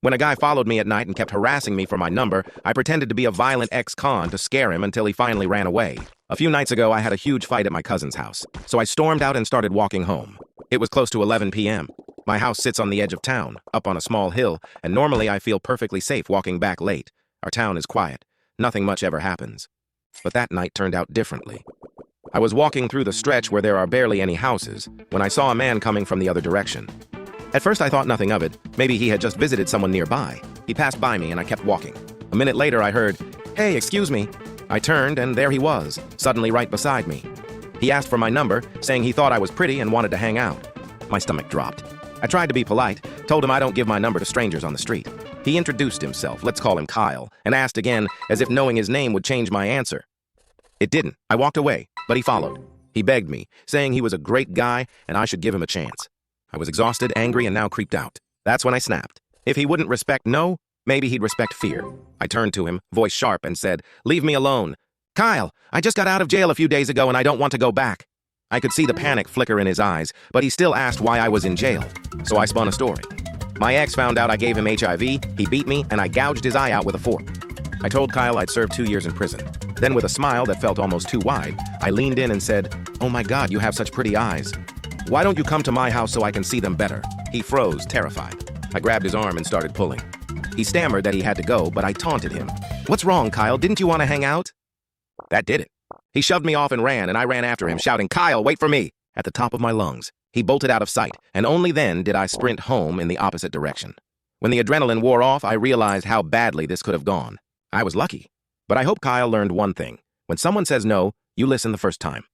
When a guy followed me at night and kept harassing me for my number, I pretended to be a violent ex-con to scare him until he finally ran away. A few nights ago, I had a huge fight at my cousin's house, so I stormed out and started walking home. It was close to 11 p.m. My house sits on the edge of town, up on a small hill, and normally I feel perfectly safe walking back late. Our town is quiet. Nothing much ever happens. But that night turned out differently. I was walking through the stretch where there are barely any houses when I saw a man coming from the other direction. At first I thought nothing of it. Maybe he had just visited someone nearby. He passed by me and I kept walking. A minute later I heard, "Hey, excuse me." I turned and there he was, suddenly right beside me. He asked for my number, saying he thought I was pretty and wanted to hang out. My stomach dropped. I tried to be polite, told him I don't give my number to strangers on the street. He introduced himself, let's call him Kyle, and asked again, as if knowing his name would change my answer. It didn't. I walked away, but he followed. He begged me, saying he was a great guy and I should give him a chance. I was exhausted, angry, and now creeped out. That's when I snapped. If he wouldn't respect no, maybe he'd respect fear. I turned to him, voice sharp, and said, "Leave me alone. Kyle, I just got out of jail a few days ago and I don't want to go back." I could see the panic flicker in his eyes, but he still asked why I was in jail. So I spun a story. My ex found out I gave him HIV, he beat me, and I gouged his eye out with a fork. I told Kyle I'd serve 2 years in prison. Then with a smile that felt almost too wide, I leaned in and said, "Oh my God, you have such pretty eyes. Why don't you come to my house so I can see them better?" He froze, terrified. I grabbed his arm and started pulling. He stammered that he had to go, but I taunted him. "What's wrong, Kyle? Didn't you want to hang out?" That did it. He shoved me off and ran, and I ran after him, shouting, "Kyle, wait for me!" at the top of my lungs. He bolted out of sight, and only then did I sprint home in the opposite direction. When the adrenaline wore off, I realized how badly this could have gone. I was lucky. But I hope Kyle learned one thing. When someone says no, you listen the first time.